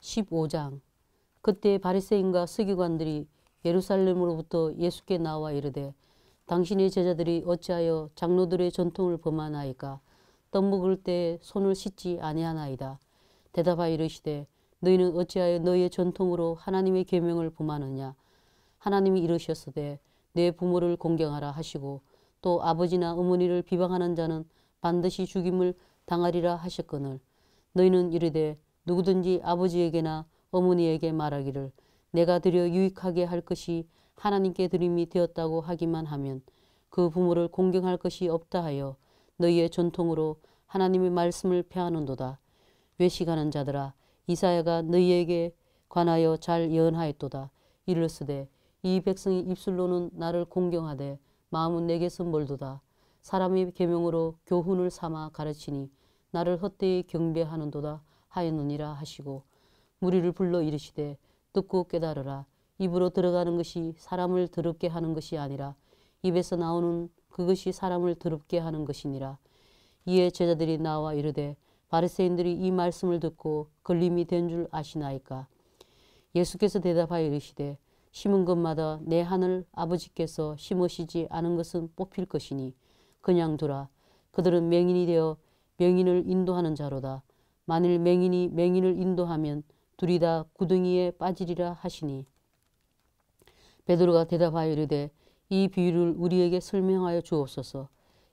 15장. 그때 바리새인과 서기관들이 예루살렘으로부터 예수께 나와 이르되 당신의 제자들이 어찌하여 장로들의 전통을 범하나이까? 떡 먹을 때 손을 씻지 아니하나이다. 대답하여 이르시되 너희는 어찌하여 너희의 전통으로 하나님의 계명을 범하느냐? 하나님이 이르셨으되 내 부모를 공경하라 하시고 또 아버지나 어머니를 비방하는 자는 반드시 죽임을 당하리라 하셨거늘 너희는 이르되 누구든지 아버지에게나 어머니에게 말하기를 내가 드려 유익하게 할 것이 하나님께 드림이 되었다고 하기만 하면 그 부모를 공경할 것이 없다 하여 너희의 전통으로 하나님의 말씀을 폐하는도다. 외식하는 자들아, 이사야가 너희에게 관하여 잘 예언하였도다. 이르시되 이 백성이 입술로는 나를 공경하되 마음은 내게서 멀도다. 사람의 계명으로 교훈을 삼아 가르치니 나를 헛되이 경배하는도다 하였느니라 하시고 무리를 불러 이르시되 듣고 깨달으라. 입으로 들어가는 것이 사람을 더럽게 하는 것이 아니라 입에서 나오는 그것이 사람을 더럽게 하는 것이니라. 이에 제자들이 나와 이르되 바리새인들이 이 말씀을 듣고 걸림이 된 줄 아시나이까? 예수께서 대답하여 이르시되 심은 것마다 내 하늘 아버지께서 심으시지 않은 것은 뽑힐 것이니 그냥 두라. 그들은 맹인이 되어 맹인을 인도하는 자로다. 만일 맹인이 맹인을 인도하면 둘이 다 구덩이에 빠지리라 하시니 베드로가 대답하여 이르되 이 비유를 우리에게 설명하여 주옵소서.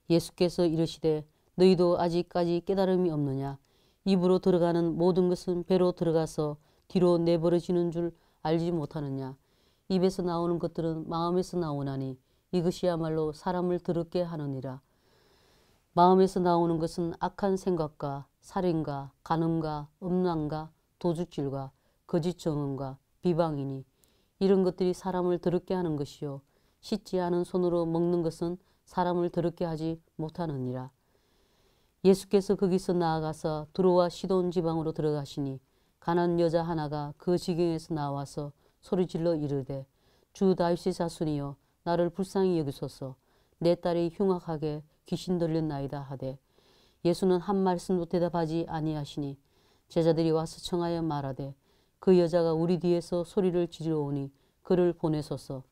예수께서 이르시되 너희도 아직까지 깨달음이 없느냐? 입으로 들어가는 모든 것은 배로 들어가서 뒤로 내버려지는 줄 알지 못하느냐? 입에서 나오는 것들은 마음에서 나오나니 이것이야말로 사람을 더럽게 하느니라. 마음에서 나오는 것은 악한 생각과 살인과 간음과 음란과 도둑질과 거짓 증언과 비방이니 이런 것들이 사람을 더럽게 하는 것이요 씻지 않은 손으로 먹는 것은 사람을 더럽게 하지 못하느니라. 예수께서 거기서 나아가서 두로와 시돈 지방으로 들어가시니 가난 여자 하나가 그 지경에서 나와서 소리질러 이르되 주 다윗의 자손이여 나를 불쌍히 여기소서. 내 딸이 흉악하게 귀신 들렸나이다 하되 예수는 한 말씀도 대답하지 아니하시니 제자들이 와서 청하여 말하되 그 여자가 우리 뒤에서 소리를 지르오니 그를 보내소서.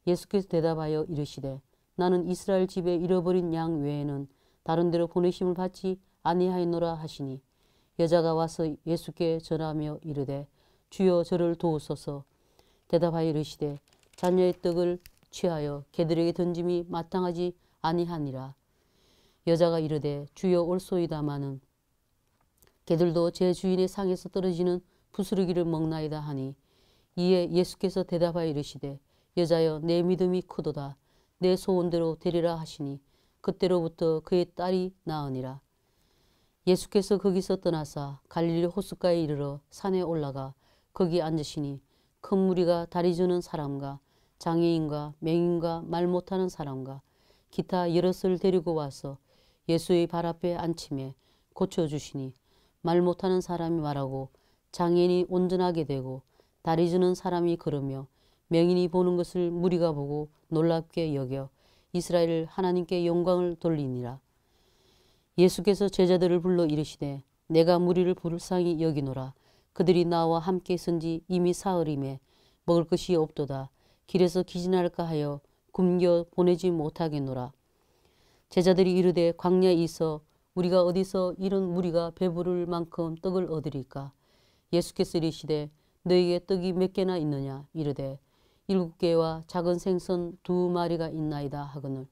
예수께서 대답하여 이르시되 나는 이스라엘 집에 잃어버린 양 외에는 다른 데로 보내심을 받지 아니하였노라 하시니 여자가 와서 예수께 전하며 이르되 주여 저를 도우소서. 대답하여 이르시되 자녀의 떡을 취하여 개들에게 던짐이 마땅하지 아니하니라. 여자가 이르되 주여 올소이다마는 개들도 제 주인의 상에서 떨어지는 부스러기를 먹나이다 하니 이에 예수께서 대답하여 이르시되 여자여 내 믿음이 크도다. 내 소원대로 되리라 하시니 그때로부터 그의 딸이 나으니라. 예수께서 거기서 떠나사 갈릴리 호숫가에 이르러 산에 올라가 거기 앉으시니 큰 무리가 다리 저는 사람과 장애인과 맹인과 말 못하는 사람과 기타 여럿을 데리고 와서 예수의 발 앞에 앉히매 고쳐주시니 말 못하는 사람이 말하고 장애인이 온전하게 되고 다리 저는 사람이 걸으며 맹인이 보는 것을 무리가 보고 놀랍게 여겨 이스라엘 하나님께 영광을 돌리니라. 예수께서 제자들을 불러 이르시되 내가 무리를 불쌍히 여기노라. 그들이 나와 함께 선지 이미 사흘임에 먹을 것이 없도다. 길에서 기진할까 하여 굶겨 보내지 못하겠노라. 제자들이 이르되 광야에 있어 우리가 어디서 이런 무리가 배부를 만큼 떡을 얻으리까? 예수께서 이르시되 너에게 떡이 몇 개나 있느냐? 이르되 7개와 작은 생선 2마리가 있나이다 하거늘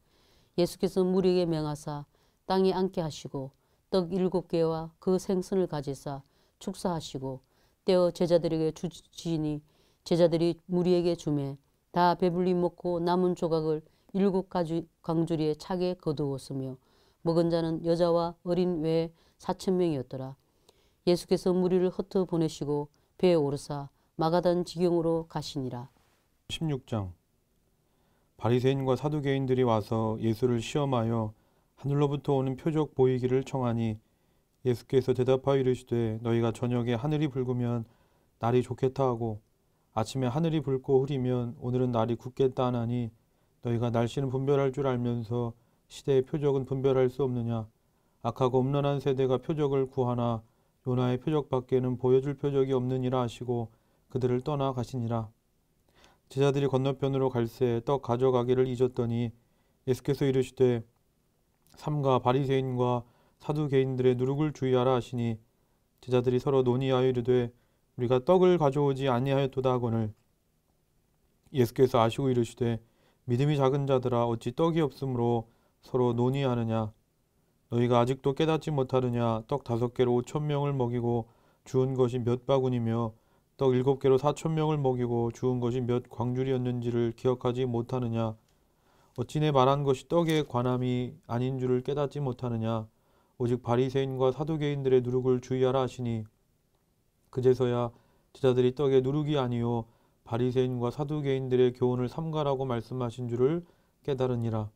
예수께서 무리에게 명하사 땅에 앉게 하시고 떡 7개와 그 생선을 가지사 축사하시고 떼어 제자들에게 주시니 제자들이 무리에게 주매 다 배불리 먹고 남은 조각을 7광주리에 차게 거두었으며 먹은 자는 여자와 어린 외에 4,000명이었더라. 예수께서 무리를 흩어 보내시고 배에 오르사 마가단 지경으로 가시니라. 16장. 바리새인과 사두개인들이 와서 예수를 시험하여 하늘로부터 오는 표적 보이기를 청하니 예수께서 대답하여 이르시되 너희가 저녁에 하늘이 붉으면 날이 좋겠다 하고 아침에 하늘이 붉고 흐리면 오늘은 날이 굳겠다 하나니 너희가 날씨는 분별할 줄 알면서 시대의 표적은 분별할 수 없느냐? 악하고 음란한 세대가 표적을 구하나 요나의 표적밖에는 보여줄 표적이 없느니라 하시고 그들을 떠나 가시니라. 제자들이 건너편으로 갈새 떡 가져가기를 잊었더니 예수께서 이르시되 삼가 바리새인과 사두개인들의 누룩을 주의하라 하시니 제자들이 서로 논의하여 이르되 우리가 떡을 가져오지 아니하였도다 하거늘 예수께서 아시고 이르시되 믿음이 작은 자들아 어찌 떡이 없으므로 서로 논의하느냐 너희가 아직도 깨닫지 못하느냐 떡 5개로 5,000명을 먹이고 주운 것이 몇 바구니며 떡 7개로 4,000명을 먹이고 주운 것이 몇 광줄이었는지를 기억하지 못하느냐 어찌 내 말한 것이 떡에 관함이 아닌 줄을 깨닫지 못하느냐 오직 바리새인과 사두개인들의 누룩을 주의하라 하시니 그제서야 제자들이 떡의 누룩이 아니요 바리새인과 사두개인들의 교훈을 삼가라고 말씀하신 줄을 깨달으니라.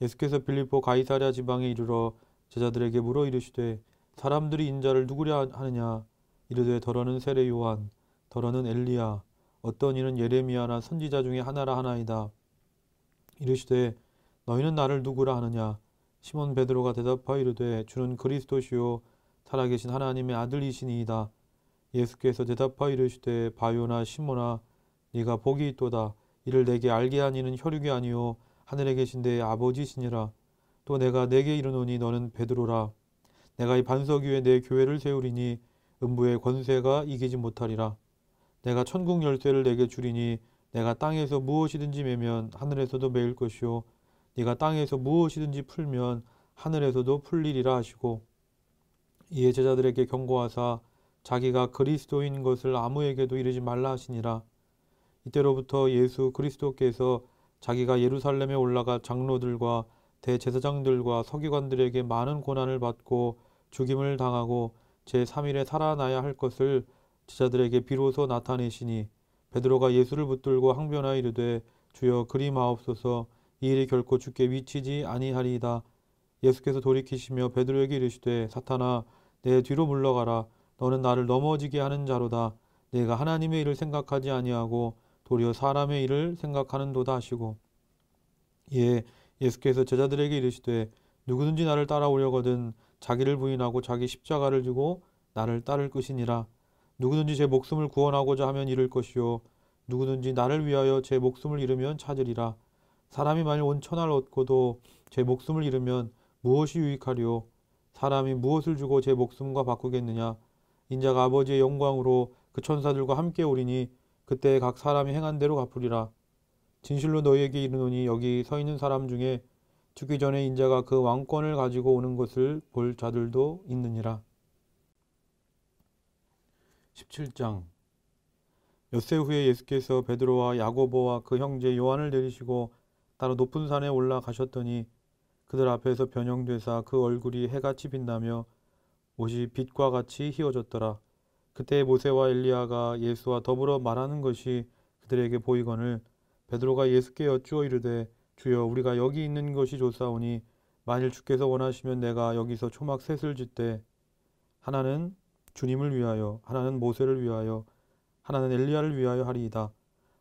예수께서 빌립보 가이사랴 지방에 이르러 제자들에게 물어 이르시되 사람들이 인자를 누구랴 하느냐 이르되 더러는 세례 요한 더러는 엘리야 어떤 이는 예레미야나 선지자 중에 하나라 하나이다. 이르시되 너희는 나를 누구라 하느냐 시몬 베드로가 대답하여 이르되 주는 그리스도시요 살아계신 하나님의 아들이시니이다. 예수께서 대답하여 이르시되 바요나 시몬아 네가 복이 있도다. 이를 내게 알게 하니는 혈육이 아니요 하늘에 계신 내 아버지시니라. 또 내가 내게 이르노니 너는 베드로라. 내가 이 반석 위에 내 교회를 세우리니 음부의 권세가 이기지 못하리라. 내가 천국 열쇠를 내게 주리니 내가 땅에서 무엇이든지 매면 하늘에서도 매일 것이요 네가 땅에서 무엇이든지 풀면 하늘에서도 풀리리라 하시고 이에 제자들에게 경고하사 자기가 그리스도인 것을 아무에게도 이르지 말라 하시니라. 이때로부터 예수 그리스도께서 자기가 예루살렘에 올라가 장로들과 대제사장들과 서기관들에게 많은 고난을 받고 죽임을 당하고 제3일에 살아나야 할 것을 제자들에게 비로소 나타내시니 베드로가 예수를 붙들고 항변하여 이르되 주여 그리 마옵소서 이 일이 결코 주께 미치지 아니하리이다. 예수께서 돌이키시며 베드로에게 이르시되 사탄아 내 뒤로 물러가라. 너는 나를 넘어지게 하는 자로다. 내가 하나님의 일을 생각하지 아니하고 도리어 사람의 일을 생각하는도다 하시고 이에 예수께서 제자들에게 이르시되 누구든지 나를 따라오려거든 자기를 부인하고 자기 십자가를 지고 나를 따를 것이니라. 누구든지 제 목숨을 구원하고자 하면 잃을 것이요 누구든지 나를 위하여 제 목숨을 잃으면 찾으리라. 사람이 만일 온 천하를 얻고도 제 목숨을 잃으면 무엇이 유익하리요? 사람이 무엇을 주고 제 목숨과 바꾸겠느냐? 인자가 아버지의 영광으로 그 천사들과 함께 오리니 그때 각 사람이 행한 대로 갚으리라. 진실로 너희에게 이르노니 여기 서 있는 사람 중에 죽기 전에 인자가 그 왕권을 가지고 오는 것을 볼 자들도 있느니라. 17장 엿새 후에 예수께서 베드로와 야고보와 그 형제 요한을 내리시고 따로 높은 산에 올라가셨더니 그들 앞에서 변형되사 그 얼굴이 해같이 빛나며 옷이 빛과 같이 희어졌더라. 그때 모세와 엘리야가 예수와 더불어 말하는 것이 그들에게 보이거늘 베드로가 예수께 여쭈어 이르되 주여 우리가 여기 있는 것이 좋사오니 만일 주께서 원하시면 내가 여기서 초막 셋을 짓되 하나는 주님을 위하여 하나는 모세를 위하여 하나는 엘리야를 위하여 하리이다.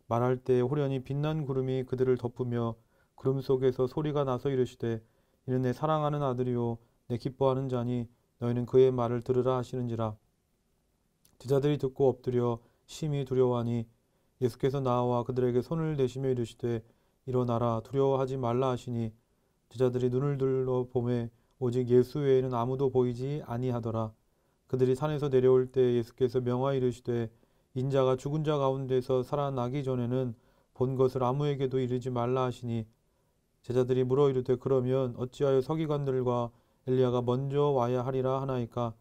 말할 때 호련히 빛난 구름이 그들을 덮으며 구름 속에서 소리가 나서 이르시되 이는 내 사랑하는 아들이요 내 기뻐하는 자니 너희는 그의 말을 들으라 하시는지라. 제자들이 듣고 엎드려 심히 두려워하니 예수께서 나와 그들에게 손을 대시며 이르시되 일어나라 두려워하지 말라 하시니 제자들이 눈을 들어 보매 오직 예수 외에는 아무도 보이지 아니하더라. 그들이 산에서 내려올 때 예수께서 명하여 이르시되 인자가 죽은 자 가운데서 살아나기 전에는 본 것을 아무에게도 이르지 말라 하시니 제자들이 물어 이르되 그러면 어찌하여 서기관들과 엘리야가 먼저 와야 하리라 하나이까?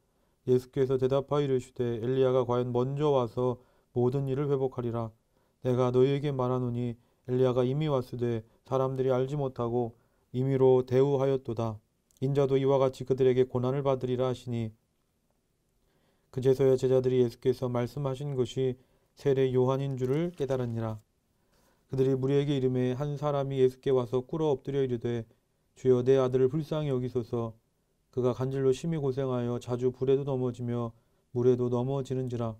예수께서 대답하여 이르시되 엘리야가 과연 먼저 와서 모든 일을 회복하리라. 내가 너희에게 말하노니 엘리야가 이미 왔으되 사람들이 알지 못하고 임의로 대우하였도다. 인자도 이와 같이 그들에게 고난을 받으리라 하시니 그제서야 제자들이 예수께서 말씀하신 것이 세례 요한인 줄을 깨달으니라. 그들이 무리에게 이르매 한 사람이 예수께 와서 꿇어 엎드려 이르되 주여 내 아들을 불쌍히 여기소서. 그가 간질로 심히 고생하여 자주 불에도 넘어지며 물에도 넘어지는지라.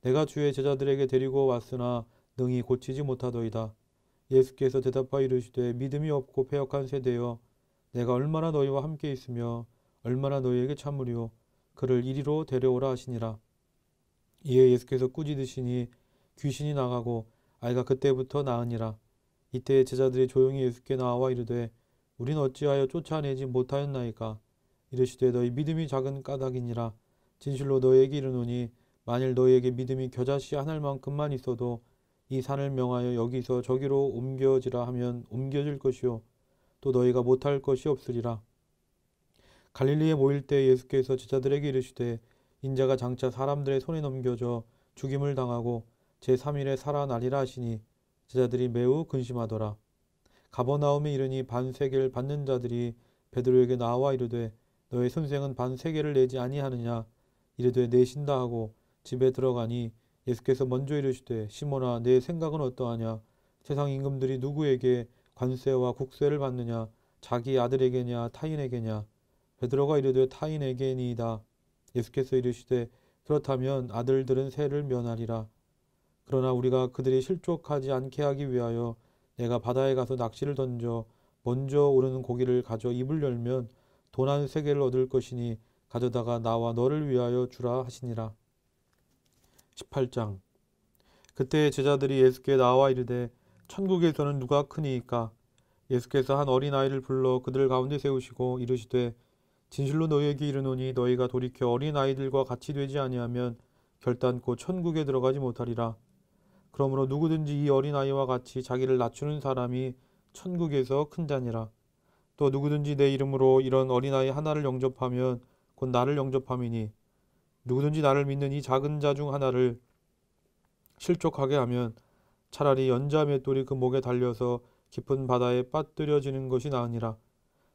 내가 주의 제자들에게 데리고 왔으나 능히 고치지 못하더이다. 예수께서 대답하여 이르시되 믿음이 없고 패역한 세대여 내가 얼마나 너희와 함께 있으며 얼마나 너희에게 참으리요. 그를 이리로 데려오라 하시니라. 이에 예수께서 꾸짖으시니 귀신이 나가고 아이가 그때부터 나으니라. 이때 제자들이 조용히 예수께 나와 이르되 우린 어찌하여 쫓아내지 못하였나이까. 이르시되 너희 믿음이 작은 까닭이니라. 진실로 너희에게 이르노니 만일 너희에게 믿음이 겨자씨 한 알만큼만 있어도 이 산을 명하여 여기서 저기로 옮겨지라 하면 옮겨질 것이요 또 너희가 못할 것이 없으리라. 갈릴리에 모일 때 예수께서 제자들에게 이르시되 인자가 장차 사람들의 손에 넘겨져 죽임을 당하고 제3일에 살아나리라 하시니 제자들이 매우 근심하더라. 가버나움에 이르니 반세계를 받는 자들이 베드로에게 나와 이르되 너의 선생은 반세계를 내지 아니하느냐. 이르되 내신다 하고 집에 들어가니 예수께서 먼저 이르시되 시몬아 내 생각은 어떠하냐. 세상 임금들이 누구에게 관세와 국세를 받느냐. 자기 아들에게냐 타인에게냐. 베드로가 이르되 타인에게니이다. 예수께서 이르시되 그렇다면 아들들은 세를 면하리라. 그러나 우리가 그들이 실족하지 않게 하기 위하여 내가 바다에 가서 낚시를 던져 먼저 오르는 고기를 가져 입을 열면 돈 한 세겔을 얻을 것이니 가져다가 나와 너를 위하여 주라 하시니라. 18장. 그때 제자들이 예수께 나와 이르되 천국에서는 누가 크니이까. 예수께서 한 어린아이를 불러 그들 가운데 세우시고 이르시되 진실로 너희에게 이르노니 너희가 돌이켜 어린아이들과 같이 되지 아니하면 결단코 천국에 들어가지 못하리라. 그러므로 누구든지 이 어린아이와 같이 자기를 낮추는 사람이 천국에서 큰 자니라. 또 누구든지 내 이름으로 이런 어린아이 하나를 영접하면 곧 나를 영접함이니 누구든지 나를 믿는 이 작은 자 중 하나를 실족하게 하면 차라리 연자 맷돌이 그 목에 달려서 깊은 바다에 빠뜨려지는 것이 나으니라.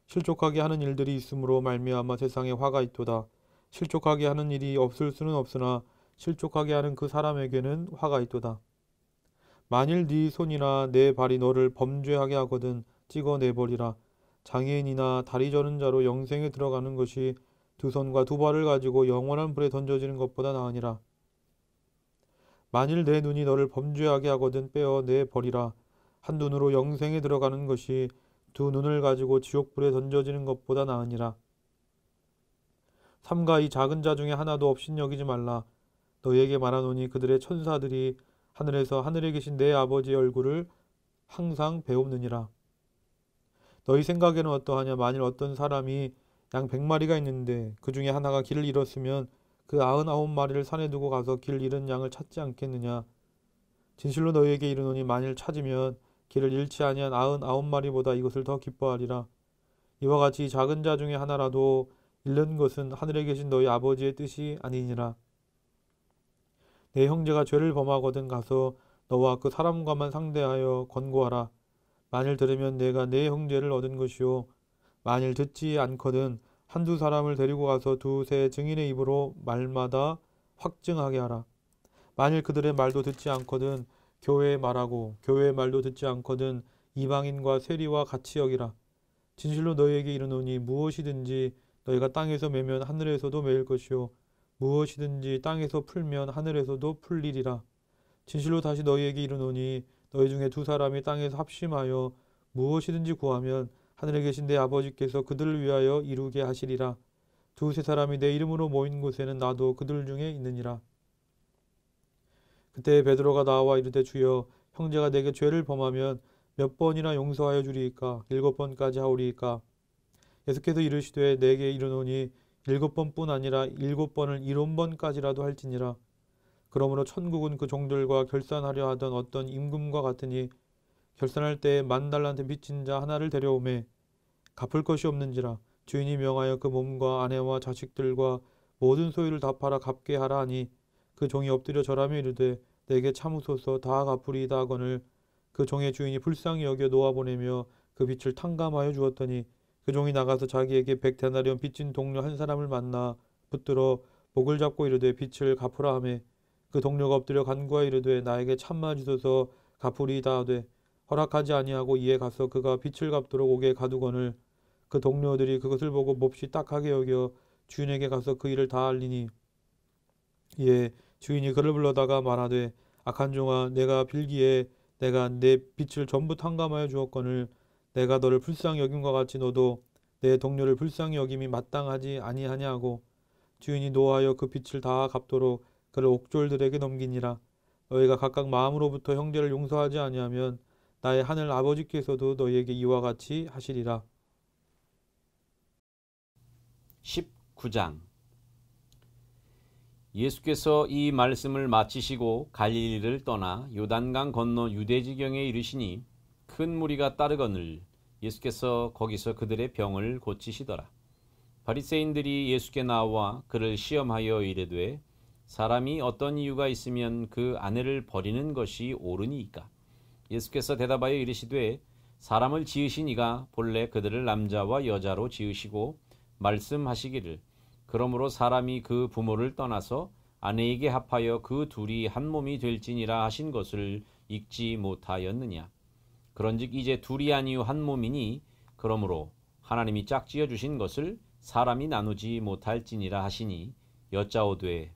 실족하게 하는 일들이 있으므로 말미암아 세상에 화가 있도다. 실족하게 하는 일이 없을 수는 없으나 실족하게 하는 그 사람에게는 화가 있도다. 만일 네 손이나 내 발이 너를 범죄하게 하거든 찍어내버리라. 장애인이나 다리 저는 자로 영생에 들어가는 것이 두 손과 두 발을 가지고 영원한 불에 던져지는 것보다 나으니라. 만일 내 눈이 너를 범죄하게 하거든 빼어내버리라. 한 눈으로 영생에 들어가는 것이 두 눈을 가지고 지옥불에 던져지는 것보다 나으니라. 삼가 이 작은 자 중에 하나도 업신여기지 말라. 너희에게 말하노니 그들의 천사들이 하늘에서 하늘에 계신 내 아버지의 얼굴을 항상 배웁느니라. 너희 생각에는 어떠하냐. 만일 어떤 사람이 양 100마리가 있는데 그 중에 하나가 길을 잃었으면 그 99마리를 산에 두고 가서 길 잃은 양을 찾지 않겠느냐. 진실로 너희에게 이르노니 만일 찾으면 길을 잃지 아니한 99마리보다 이것을 더 기뻐하리라. 이와 같이 작은 자 중에 하나라도 잃는 것은 하늘에 계신 너희 아버지의 뜻이 아니니라. 내 형제가 죄를 범하거든 가서 너와 그 사람과만 상대하여 권고하라. 만일 들으면 내가 내 형제를 얻은 것이요 만일 듣지 않거든 한두 사람을 데리고 가서 두세 증인의 입으로 말마다 확증하게 하라. 만일 그들의 말도 듣지 않거든 교회의 말하고 교회의 말도 듣지 않거든 이방인과 세리와 같이 여기라. 진실로 너희에게 이르노니 무엇이든지 너희가 땅에서 매면 하늘에서도 매일 것이요 무엇이든지 땅에서 풀면 하늘에서도 풀리리라. 진실로 다시 너희에게 이르노니 너희 중에 두 사람이 땅에서 합심하여 무엇이든지 구하면 하늘에 계신 내 아버지께서 그들을 위하여 이루게 하시리라. 두세 사람이 내 이름으로 모인 곳에는 나도 그들 중에 있느니라. 그때 베드로가 나와 이르되 주여 형제가 내게 죄를 범하면 몇 번이나 용서하여 주리이까 7번까지 하오리이까. 예수께서 이르시되 내게 이르노니 7번뿐 아니라 7번을 7번까지라도 할지니라. 그러므로 천국은 그 종들과 결산하려 하던 어떤 임금과 같으니 결산할 때에 10,000달란트 빚진 자 하나를 데려오매 갚을 것이 없는지라. 주인이 명하여 그 몸과 아내와 자식들과 모든 소유를 다 팔아 갚게 하라 하니 그 종이 엎드려 절하며 이르되 내게 참으소서 다 갚으리이다 하거늘 그 종의 주인이 불쌍히 여겨 놓아보내며 그 빚을 탕감하여 주었더니 그 종이 나가서 자기에게 100데나리온 빚진 동료 한 사람을 만나 붙들어 목을 잡고 이르되 빚을 갚으라 하매 그 동료가 엎드려 간구하여 이르되 나에게 참아 주소서 갚으리이다 하되 허락하지 아니하고 이에 가서 그가 빚을 갚도록 옥에 가두거늘 그 동료들이 그것을 보고 몹시 딱하게 여겨 주인에게 가서 그 일을 다 알리니 이에 주인이 그를 불러다가 말하되 악한 종아 내가 빌기에 내가 내 빚을 전부 탕감하여 주었거늘 내가 너를 불쌍히 여김과 같이 너도 내 동료를 불쌍히 여김이 마땅하지 아니하냐 하고 주인이 노하여 그 빚을 다 갚도록 그를 옥졸들에게 넘기니라. 너희가 각각 마음으로부터 형제를 용서하지 아니하면 나의 하늘 아버지께서도 너희에게 이와 같이 하시리라. 19장. 예수께서 이 말씀을 마치시고 갈릴리를 떠나 요단강 건너 유대지경에 이르시니 큰 무리가 따르거늘 예수께서 거기서 그들의 병을 고치시더라. 바리새인들이 예수께 나와 그를 시험하여 이르되 사람이 어떤 이유가 있으면 그 아내를 버리는 것이 옳으니이까. 예수께서 대답하여 이르시되 사람을 지으신 이가 본래 그들을 남자와 여자로 지으시고 말씀하시기를 그러므로 사람이 그 부모를 떠나서 아내에게 합하여 그 둘이 한 몸이 될지니라 하신 것을 읽지 못하였느냐. 그런즉 이제 둘이 아니요 한 몸이니 그러므로 하나님이 짝지어 주신 것을 사람이 나누지 못할지니라 하시니 여짜오되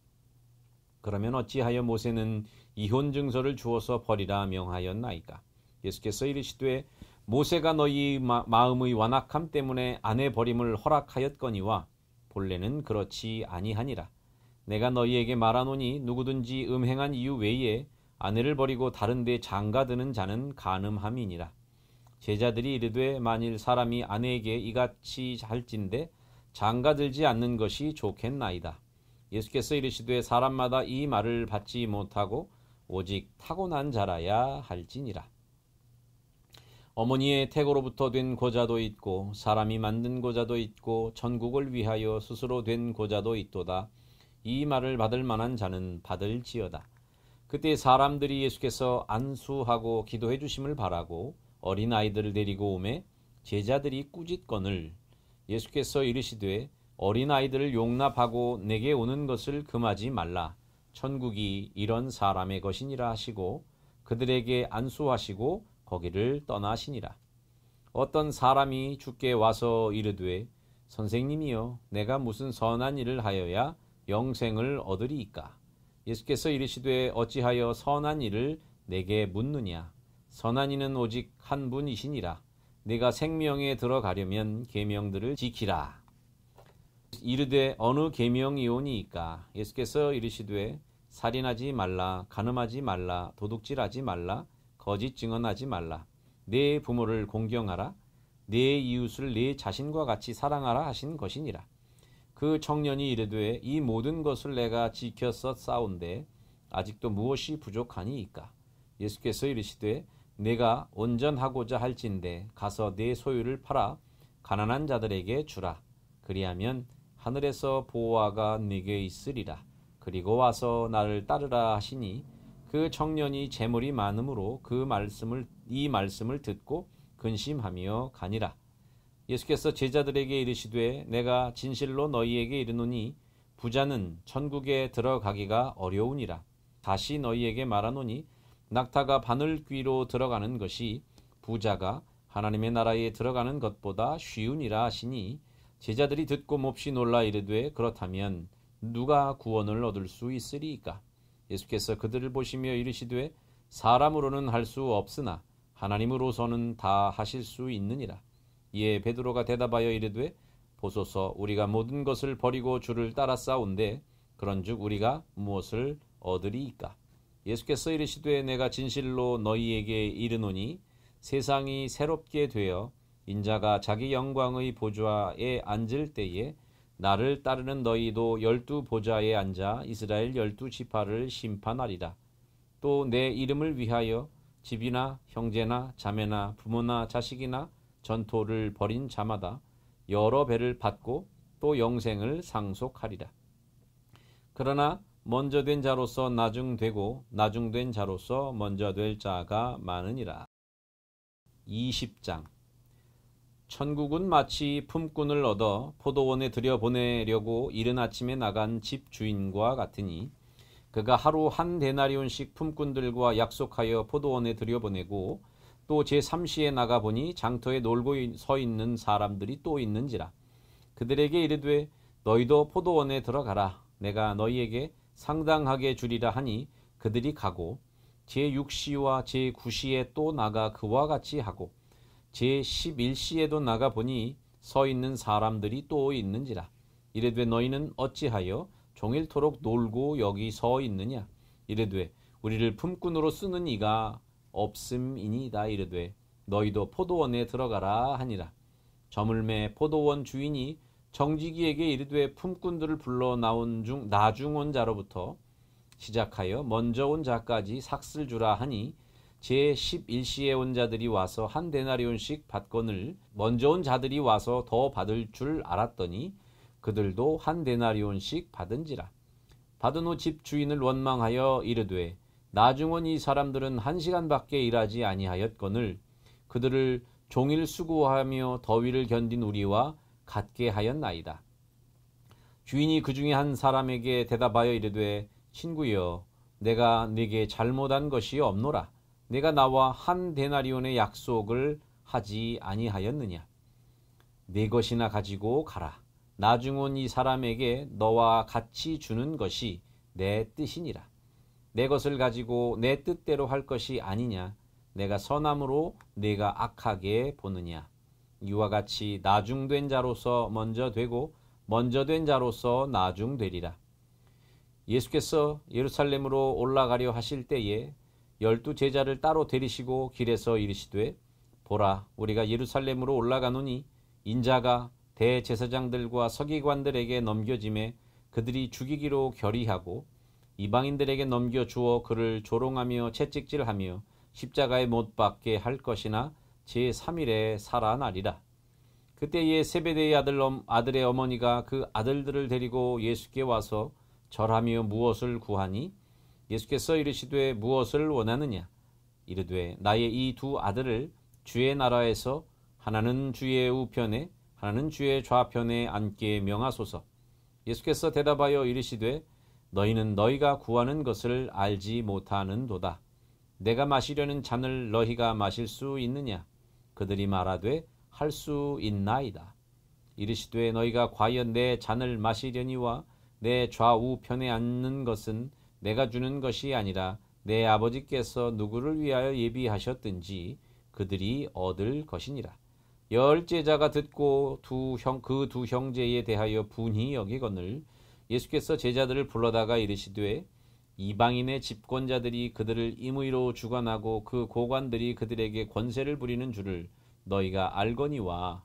그러면 어찌하여 모세는 이혼 증서를 주어서 버리라 명하였나이까. 예수께서 이르시되 모세가 너희 마음의 완악함 때문에 아내 버림을 허락하였거니와 본래는 그렇지 아니하니라. 내가 너희에게 말하노니 누구든지 음행한 이유 외에 아내를 버리고 다른 데 장가드는 자는 간음함이니라. 제자들이 이르되 만일 사람이 아내에게 이같이 할진대 장가들지 않는 것이 좋겠나이다. 예수께서 이르시되 사람마다 이 말을 받지 못하고 오직 타고난 자라야 할지니라. 어머니의 태고로부터 된 고자도 있고 사람이 만든 고자도 있고 천국을 위하여 스스로 된 고자도 있도다. 이 말을 받을 만한 자는 받을지어다. 그때 사람들이 예수께서 안수하고 기도해 주심을 바라고 어린아이들을 데리고 오매 제자들이 꾸짖거늘 예수께서 이르시되 어린아이들을 용납하고 내게 오는 것을 금하지 말라. 천국이 이런 사람의 것이니라 하시고 그들에게 안수하시고 거기를 떠나시니라. 어떤 사람이 주께 와서 이르되 선생님이여 내가 무슨 선한 일을 하여야 영생을 얻으리이까. 예수께서 이르시되 어찌하여 선한 일을 내게 묻느냐. 선한 이는 오직 한 분이시니라. 내가 생명에 들어가려면 계명들을 지키라. 이르되 어느 계명이오니이까. 예수께서 이르시되 살인하지 말라, 간음하지 말라, 도둑질하지 말라, 거짓 증언하지 말라, 내 부모를 공경하라, 내 이웃을 내 자신과 같이 사랑하라 하신 것이니라. 그 청년이 이르되 이 모든 것을 내가 지켰어 싸운데 아직도 무엇이 부족하니이까. 예수께서 이르시되 내가 온전하고자 할진대 가서 내 소유를 팔아 가난한 자들에게 주라. 그리하면 하늘에서 보화가 네게 있으리라. 그리고 와서 나를 따르라 하시니 그 청년이 재물이 많으므로 이 말씀을 듣고 근심하며 가니라. 예수께서 제자들에게 이르시되 내가 진실로 너희에게 이르노니 부자는 천국에 들어가기가 어려우니라. 다시 너희에게 말하노니 낙타가 바늘귀로 들어가는 것이 부자가 하나님의 나라에 들어가는 것보다 쉬우니라 하시니 제자들이 듣고 몹시 놀라 이르되 그렇다면 누가 구원을 얻을 수 있으리이까. 예수께서 그들을 보시며 이르시되 사람으로는 할 수 없으나 하나님으로서는 다 하실 수 있느니라. 이에 베드로가 대답하여 이르되 보소서 우리가 모든 것을 버리고 주를 따라 싸운데 그런즉 우리가 무엇을 얻으리이까. 예수께서 이르시되 내가 진실로 너희에게 이르노니 세상이 새롭게 되어 인자가 자기 영광의 보좌에 앉을 때에 나를 따르는 너희도 12 보좌에 앉아 이스라엘 12 지파를 심판하리라. 또 내 이름을 위하여 집이나 형제나 자매나 부모나 자식이나 전토를 벌인 자마다 여러 배를 받고 또 영생을 상속하리라. 그러나 먼저 된 자로서 나중되고 나중된 자로서 먼저 될 자가 많으니라. 20장. 천국은 마치 품꾼을 얻어 포도원에 들여보내려고 이른 아침에 나간 집 주인과 같으니 그가 하루 한 데나리온씩 품꾼들과 약속하여 포도원에 들여보내고 또 제3시에 나가보니 장터에 놀고 서 있는 사람들이 또 있는지라. 그들에게 이르되 너희도 포도원에 들어가라. 내가 너희에게 상당하게 주리라 하니 그들이 가고 제6시와 제9시에 또 나가 그와 같이 하고 제11시에도 나가보니 서 있는 사람들이 또 있는지라. 이르되 너희는 어찌하여 종일토록 놀고 여기 서 있느냐. 이르되 우리를 품꾼으로 쓰는 이가 없음이니이다. 이르되 너희도 포도원에 들어가라 하니라. 저물매 포도원 주인이 정직이에게 이르되 품꾼들을 불러 나중 온 자로부터 시작하여 먼저 온 자까지 삭슬 주라 하니 제11시에 온 자들이 와서 한 데나리온씩 받거늘 먼저 온 자들이 와서 더 받을 줄 알았더니 그들도 한 데나리온씩 받은지라. 받은 후 집 주인을 원망하여 이르되 나중 온 이 사람들은 1시간밖에 일하지 아니하였거늘 그들을 종일 수고하며 더위를 견딘 우리와 같게 하였나이다. 주인이 그 중에 한 사람에게 대답하여 이르되 친구여 내가 네게 잘못한 것이 없노라. 내가 나와 한 데나리온의 약속을 하지 아니하였느냐. 네 것이나 가지고 가라. 나중 온 이 사람에게 너와 같이 주는 것이 내 뜻이니라. 내 것을 가지고 내 뜻대로 할 것이 아니냐. 내가 선함으로 네가 악하게 보느냐. 이와 같이 나중된 자로서 먼저 되고 먼저 된 자로서 나중되리라. 예수께서 예루살렘으로 올라가려 하실 때에 12 제자를 따로 데리시고 길에서 이르시되 보라 우리가 예루살렘으로 올라가노니 인자가 대제사장들과 서기관들에게 넘겨짐에 그들이 죽이기로 결의하고 이방인들에게 넘겨주어 그를 조롱하며 채찍질하며 십자가에 못 박게 할 것이나 제3일에 살아나리라. 그때에 세베대의 아들의 어머니가 그 아들들을 데리고 예수께 와서 절하며 무엇을 구하니 예수께서 이르시되 무엇을 원하느냐. 이르되 나의 이 2 아들을 주의 나라에서 하나는 주의 우편에 하나는 주의 좌편에 앉게 명하소서. 예수께서 대답하여 이르시되 너희는 너희가 구하는 것을 알지 못하는도다. 내가 마시려는 잔을 너희가 마실 수 있느냐. 그들이 말하되 할 수 있나이다. 이르시되 너희가 과연 내 잔을 마시려니와 내 좌우편에 앉는 것은 내가 주는 것이 아니라 내 아버지께서 누구를 위하여 예비하셨든지 그들이 얻을 것이니라. 10 제자가 듣고 그 두 형제에 대하여 분히 여기거늘 예수께서 제자들을 불러다가 이르시되 이방인의 집권자들이 그들을 임의로 주관하고 그 고관들이 그들에게 권세를 부리는 줄을 너희가 알거니와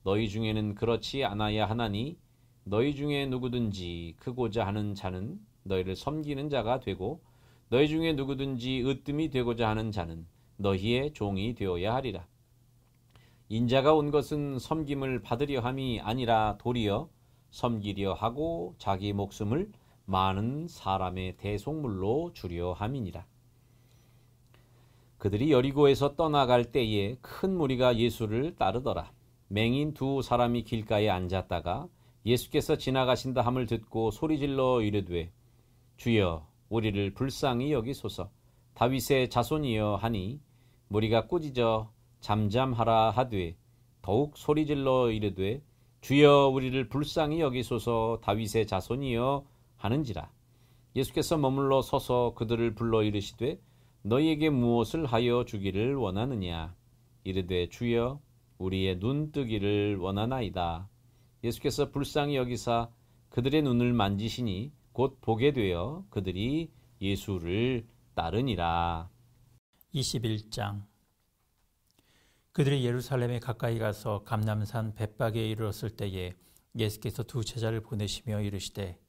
너희 중에는 그렇지 않아야 하나니 너희 중에 누구든지 크고자 하는 자는 너희를 섬기는 자가 되고 너희 중에 누구든지 으뜸이 되고자 하는 자는 너희의 종이 되어야 하리라. 인자가 온 것은 섬김을 받으려 함이 아니라 도리어 섬기려 하고 자기 목숨을 많은 사람의 대속물로 주려 함이니라. 그들이 여리고에서 떠나갈 때에 큰 무리가 예수를 따르더라. 맹인 2 사람이 길가에 앉았다가 예수께서 지나가신다 함을 듣고 소리질러 이르되 주여 우리를 불쌍히 여기소서. 다윗의 자손이여 하니 무리가 꾸짖어 잠잠하라 하되 더욱 소리질러 이르되 주여 우리를 불쌍히 여기소서. 다윗의 자손이여 하는지라. 예수께서 머물러 서서 그들을 불러 이르시되 너희에게 무엇을 하여 주기를 원하느냐. 이르되 주여 우리의 눈 뜨기를 원하나이다. 예수께서 불쌍히 여기사 그들의 눈을 만지시니 곧 보게 되어 그들이 예수를 따르니라. 21장. 그들이 예루살렘에 가까이 가서 감람산 벳박에 이르렀을 때에 예수께서 2 제자를 보내시며 이르시되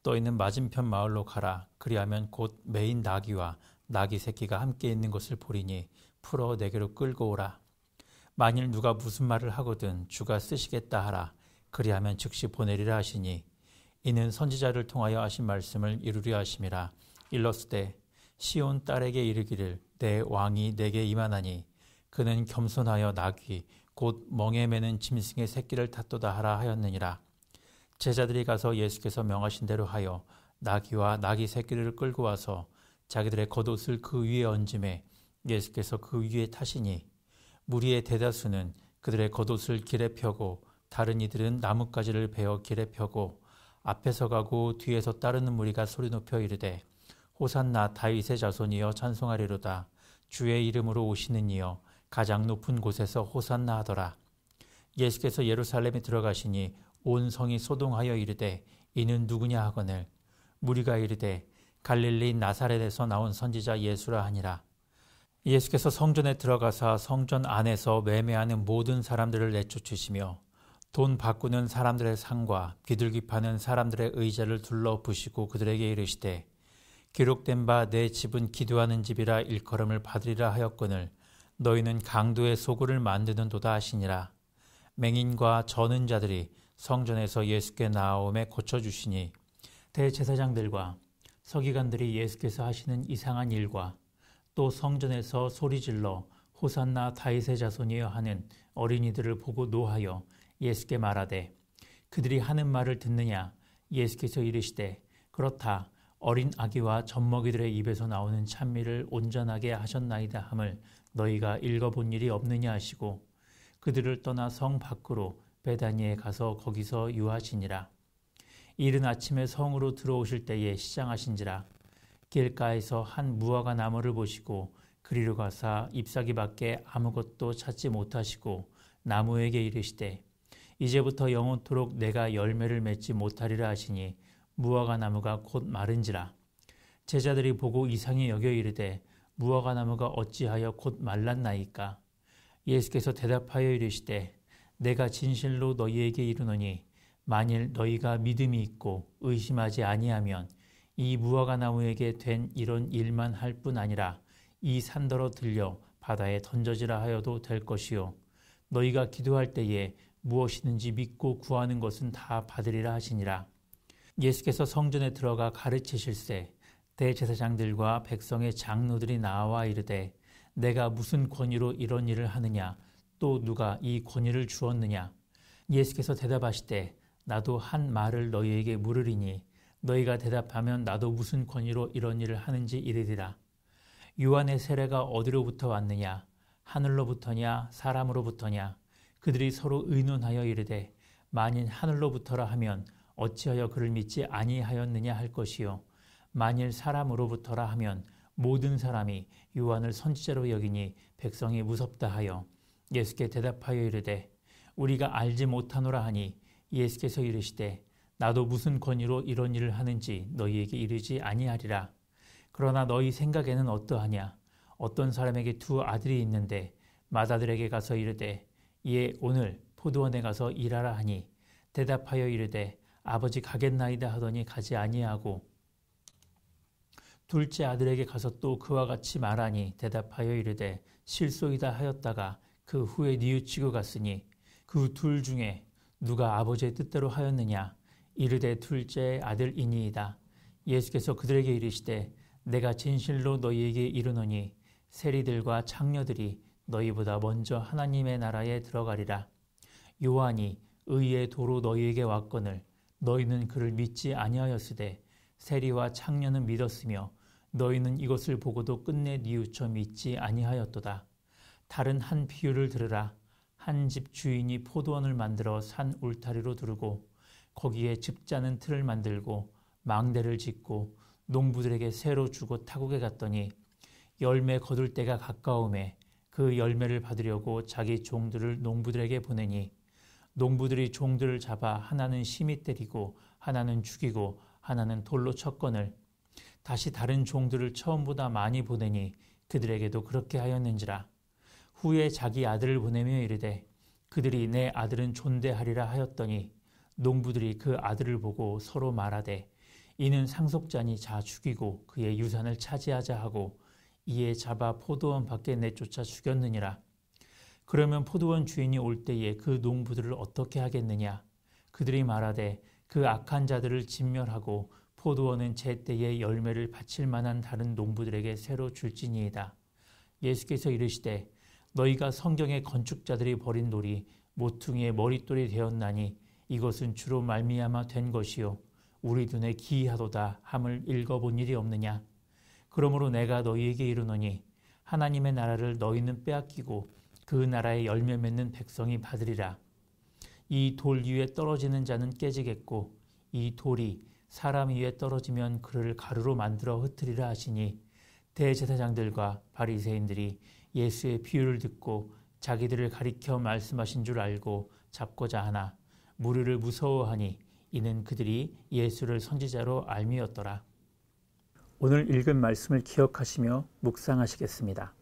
너희는 맞은편 마을로 가라. 그리하면 곧 매인 나귀와 나귀 새끼가 함께 있는 것을 보리니 풀어 내게로 끌고 오라. 만일 누가 무슨 말을 하거든 주가 쓰시겠다 하라. 그리하면 즉시 보내리라 하시니 이는 선지자를 통하여 하신 말씀을 이루려 하심이라. 일렀으되 시온 딸에게 이르기를 내 왕이 내게 임하나니 그는 겸손하여 나귀 곧 멍에 매는 짐승의 새끼를 탔도다 하라 하였느니라. 제자들이 가서 예수께서 명하신 대로 하여 나귀와 나귀 새끼를 끌고 와서 자기들의 겉옷을 그 위에 얹음에 예수께서 그 위에 타시니 무리의 대다수는 그들의 겉옷을 길에 펴고 다른 이들은 나뭇가지를 베어 길에 펴고 앞에서 가고 뒤에서 따르는 무리가 소리 높여 이르되 호산나 다윗의 자손이여 찬송하리로다. 주의 이름으로 오시는 이여 가장 높은 곳에서 호산나 하더라. 예수께서 예루살렘에 들어가시니 온 성이 소동하여 이르되 이는 누구냐 하거늘 무리가 이르되 갈릴리 나사렛에서 나온 선지자 예수라 하니라. 예수께서 성전에 들어가사 성전 안에서 매매하는 모든 사람들을 내쫓으시며 돈 바꾸는 사람들의 상과 비둘기 파는 사람들의 의자를 둘러 부시고 그들에게 이르시되 기록된 바 내 집은 기도하는 집이라 일컬음을 받으리라 하였거늘 너희는 강도의 소굴을 만드는도다 하시니라. 맹인과 저는 자들이 성전에서 예수께 나아오매 고쳐주시니 대제사장들과 서기관들이 예수께서 하시는 이상한 일과 또 성전에서 소리질러 호산나 다윗의 자손이여 하는 어린이들을 보고 노하여 예수께 말하되 그들이 하는 말을 듣느냐. 예수께서 이르시되 그렇다. 어린 아기와 젖먹이들의 입에서 나오는 찬미를 온전하게 하셨나이다 함을 너희가 읽어본 일이 없느냐 하시고 그들을 떠나 성 밖으로 베다니에 가서 거기서 유하시니라. 이른 아침에 성으로 들어오실 때에 시장하신지라. 길가에서 한 무화과 나무를 보시고 그리로 가사 잎사귀 밖에 아무것도 찾지 못하시고 나무에게 이르시되 이제부터 영원토록 내가 열매를 맺지 못하리라 하시니 무화과 나무가 곧 마른지라. 제자들이 보고 이상히 여겨 이르되 무화과 나무가 어찌하여 곧 말랐나이까. 예수께서 대답하여 이르시되 내가 진실로 너희에게 이르노니 만일 너희가 믿음이 있고 의심하지 아니하면 이 무화과 나무에게 된 이런 일만 할 뿐 아니라 이 산더러 들려 바다에 던져지라 하여도 될 것이요 너희가 기도할 때에 무엇이든지 믿고 구하는 것은 다 받으리라 하시니라. 예수께서 성전에 들어가 가르치실세 대제사장들과 백성의 장로들이 나와 이르되 내가 무슨 권위로 이런 일을 하느냐. 또 누가 이 권위를 주었느냐. 예수께서 대답하시되 나도 한 말을 너희에게 물으리니 너희가 대답하면 나도 무슨 권위로 이런 일을 하는지 이르리라. 요한의 세례가 어디로부터 왔느냐. 하늘로부터냐 사람으로부터냐. 그들이 서로 의논하여 이르되 만일 하늘로부터라 하면 어찌하여 그를 믿지 아니하였느냐 할 것이요 만일 사람으로부터라 하면 모든 사람이 요한을 선지자로 여기니 백성이 무섭다 하여 예수께 대답하여 이르되 우리가 알지 못하노라 하니 예수께서 이르시되 나도 무슨 권위로 이런 일을 하는지 너희에게 이르지 아니하리라. 그러나 너희 생각에는 어떠하냐. 어떤 사람에게 두 아들이 있는데 맏아들에게 가서 이르되 예 오늘 포도원에 가서 일하라 하니 대답하여 이르되 아버지 가겠나이다 하더니 가지 아니하고 둘째 아들에게 가서 또 그와 같이 말하니 대답하여 이르되 실소이다 하였다가 그 후에 뉘우치고 갔으니 그 둘 중에 누가 아버지의 뜻대로 하였느냐. 이르되 둘째 아들이니이다. 예수께서 그들에게 이르시되 내가 진실로 너희에게 이르노니 세리들과 창녀들이 너희보다 먼저 하나님의 나라에 들어가리라. 요한이 의의 도로 너희에게 왔거늘 너희는 그를 믿지 아니하였으되 세리와 창녀는 믿었으며 너희는 이것을 보고도 끝내 뉘우쳐 믿지 아니하였도다. 다른 한 비유를 들으라. 한 집 주인이 포도원을 만들어 산 울타리로 두르고 거기에 즙자는 틀을 만들고 망대를 짓고 농부들에게 새로 주고 타국에 갔더니 열매 거둘 때가 가까우매 그 열매를 받으려고 자기 종들을 농부들에게 보내니 농부들이 종들을 잡아 하나는 심히 때리고 하나는 죽이고 하나는 돌로 쳤거늘 다시 다른 종들을 처음보다 많이 보내니 그들에게도 그렇게 하였는지라. 후에 자기 아들을 보내며 이르되 그들이 내 아들은 존대하리라 하였더니 농부들이 그 아들을 보고 서로 말하되 이는 상속자니 자 죽이고 그의 유산을 차지하자 하고 이에 잡아 포도원 밖에 내쫓아 죽였느니라. 그러면 포도원 주인이 올 때에 그 농부들을 어떻게 하겠느냐. 그들이 말하되 그 악한 자들을 진멸하고 포도원은 제때에 열매를 바칠 만한 다른 농부들에게 새로 줄지니이다. 예수께서 이르시되 너희가 성경의 건축자들이 버린 돌이 모퉁이의 머릿돌이 되었나니 이것은 주로 말미암아 된 것이요 우리 눈에 기이하도다 함을 읽어본 일이 없느냐. 그러므로 내가 너희에게 이르노니 하나님의 나라를 너희는 빼앗기고 그 나라의 열매 맺는 백성이 받으리라. 이 돌 위에 떨어지는 자는 깨지겠고 이 돌이 사람 위에 떨어지면 그를 가루로 만들어 흩으리라 하시니 대제사장들과 바리새인들이 예수의 비유를 듣고 자기들을 가리켜 말씀하신 줄 알고 잡고자 하나 무리를 무서워하니 이는 그들이 예수를 선지자로 알미었더라. 오늘 읽은 말씀을 기억하시며 묵상하시겠습니다.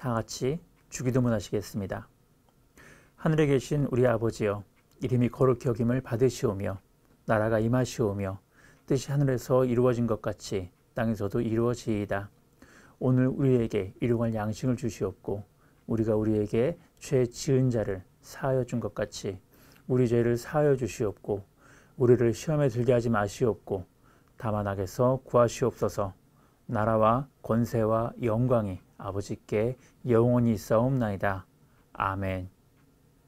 다 같이 주기도문 하시겠습니다. 하늘에 계신 우리 아버지여, 이름이 거룩히 여김을 받으시오며 나라가 임하시오며 뜻이 하늘에서 이루어진 것 같이 땅에서도 이루어지이다. 오늘 우리에게 일용할 양식을 주시옵고 우리가 우리에게 죄 지은 자를 사하여 준 것 같이 우리 죄를 사하여 주시옵고 우리를 시험에 들게 하지 마시옵고 다만 악에서 구하시옵소서. 나라와 권세와 영광이 아버지께 영원히 있사옵나이다. 아멘.